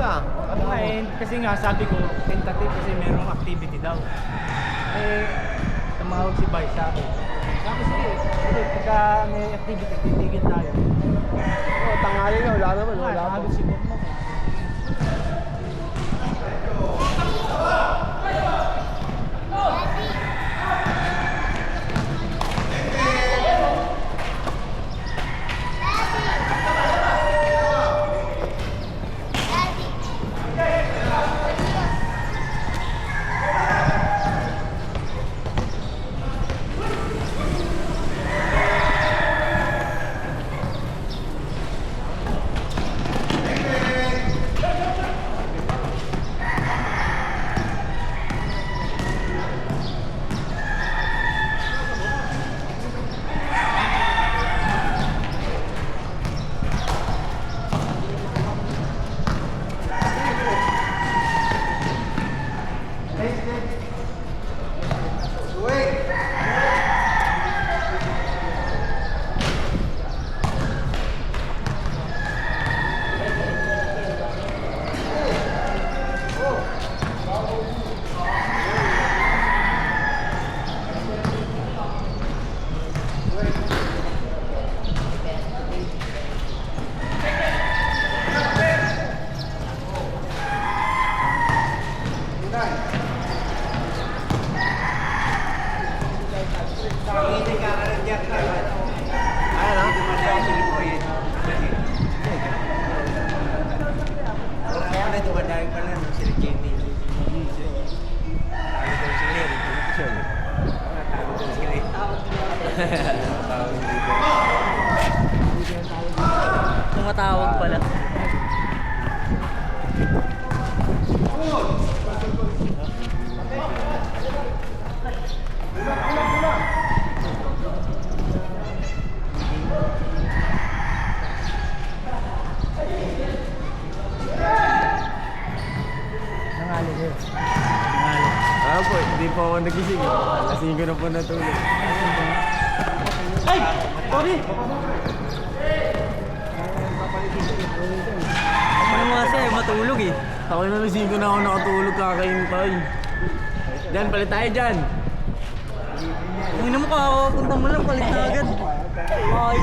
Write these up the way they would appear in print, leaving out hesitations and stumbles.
ka. Ano nga eh, kasi nga sabi ko, tentative kasi merong activity daw. Eh, tumawag si Vice sa akin. Sabi, sige, pagka may activity, titigil tayo. Oo, tanghali na, wala naman. Wala pa. Sabi si Bob mo. Tumatawag pala. Nangali sir. Ah po, hindi pa ako nagising. Lasing ko na po natulog. Ay! Sorry! Ano mo kasi, matulog eh. Ako na lasing ko na ako nakatulog kakaintay. Diyan, palit tayo dyan. Kung ina mo ka, punta mo lang, palit na agad. Ay,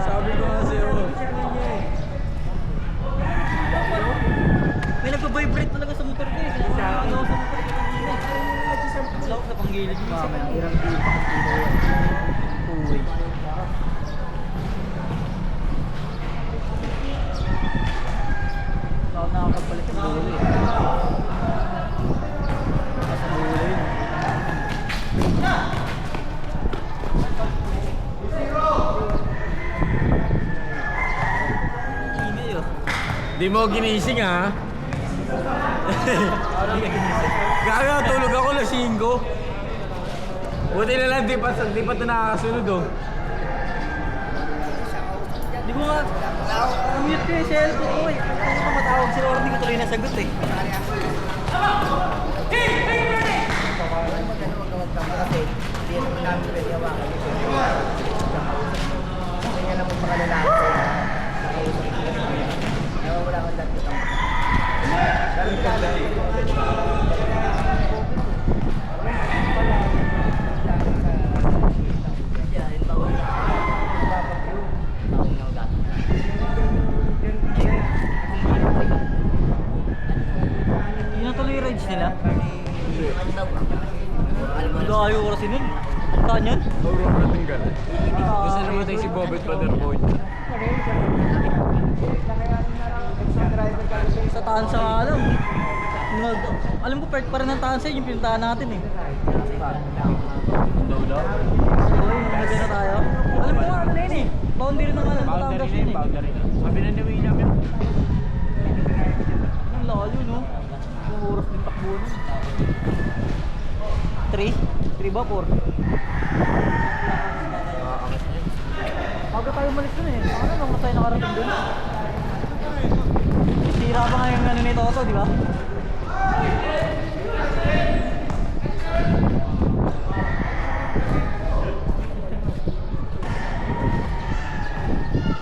Sabi ko nga sa'yo. may nagpa-vibrate talaga sa motor ko eh. Ano sa motor ko kanina. Lock sa panggilid mo. Mamaya, irang di pa kilo yan. Two-way. Ako nakakagpalit ng dulo eh. Nasa dulo yun. Ingay oh. Di mo ginising ha? Gaga, tulog ako lasing ko. Buti na lang, di pa ito nakakasunod oh. Di ko nga, mute ko yung cellphone ko eh. Kung ko matawag sila, hindi ko tuloy nasagot eh. Yun na tuloy yung rides nila. Gayo ko kasi nun. Saan yun? Aurora Natinggal. Gusto namatay si Bobet Paderboy. Sa Tansa nga alam. Alam ko part pa rin ng Tansa yung pinuntahan natin eh. Daw daw. Uy, maganda na tayo. Alam mo nga ano na yun eh. Boundary na nga ng Boundary Batangas na yun yun, eh. boundary na. Sabi na ni William yun. Ang layo no. Yung oras ng takbo nun. 3? 3 ba? 4? Bago tayo umalis dun eh. Ano nung tayo nakarating dun? Sira pa nga yung ano ni Toto, di ba?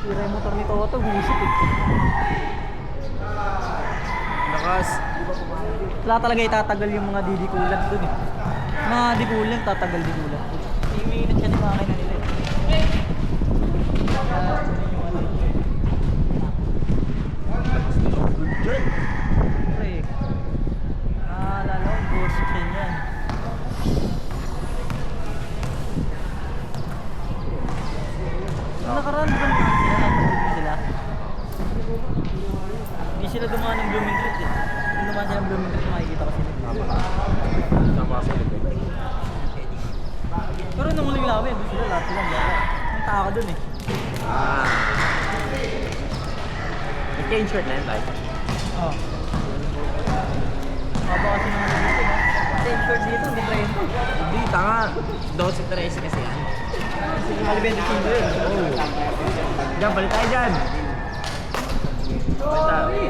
Sira yung motor ni Toto, gumisip eh. Wala talaga itatagal yung mga didikulan dun eh. Mga dikulan, tatagal dikulan. Iminit kasi makina nila eh. Pre, naalala ko, basic din yan. Nung nakaraan, di ba sila nagpapagod sila? Hindi sila dumaan ng Blooming Treat eh. Kung dumaan sila ng Blooming Treat, makikita ko sila. Sama sa likod. Pero nung huling namin, doon sila lahat silang gala. Ang taka dun eh. Nag-change shirt na yun, tayo. Oo. Haba kasi naman dito, no? Same shirt dito, hindi trend to. Hindi, tanga. 12-13 kasi yan. Mali 25 yun. Oo. Diyan, balik tayo dyan. Balik tayo.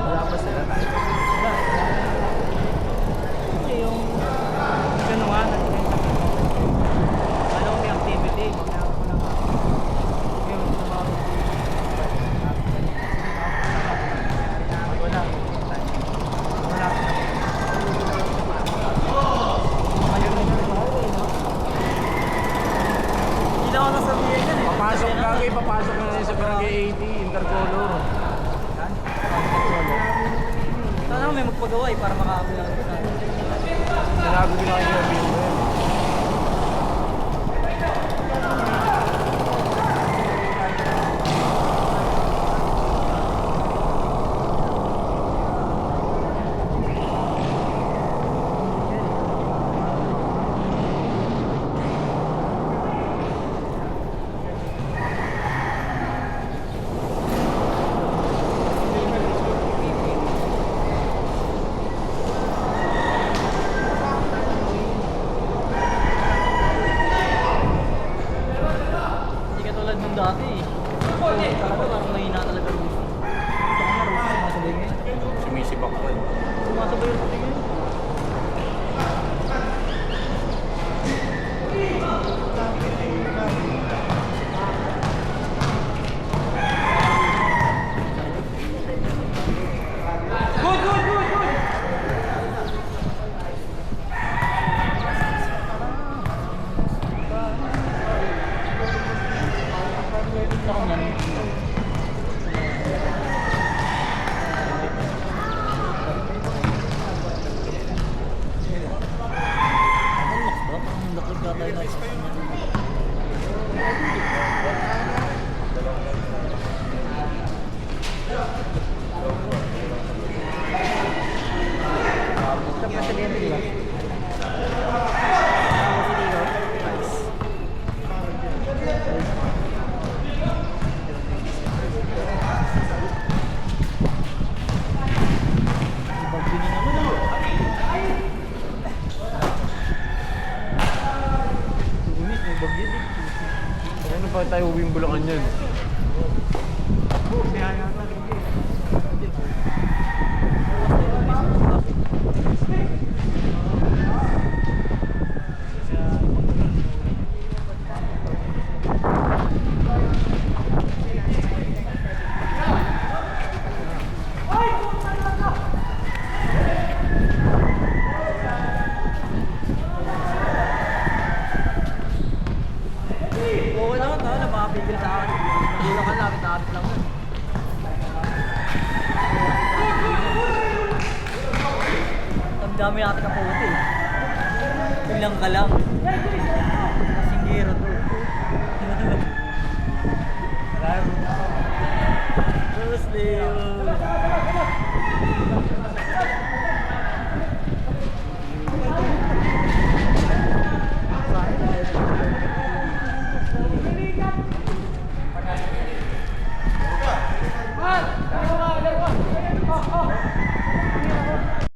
Wala pa sila tayo. Kasi yung gano'n nga, ano may activity, kaya ako lang yung sumama wala. Wala. Hindi na ako nasabihin yan eh. Papasok lagi, papasok na rin sa Barangay 80, Intercolor. Sana may magpagawa eh, para makakabili ako dun. Sinabi ko na kayo yung video mo yun. Hindi katulad nung dati eh. Talaga parang mahina talaga ruso. Ito ka na ruso, sumasabay ngayon. Sumisibak ko. Sumasabay yung puti ngayon. Ito ko yan. Relax ba? Parang lakad ka tayo na isa. Sa presidente, di ba? Si Diego. Bagyo na naman ah. Sumis, may bagyo din. Ano pa tayo uwing Bulacan yan? Kaya nga Oo naman na makapigil sa akin. Hindi ka lapit-lapit lang yun. Ang dami natin ang puti. Bilang ka lang. Singgiro to. Terus Leo.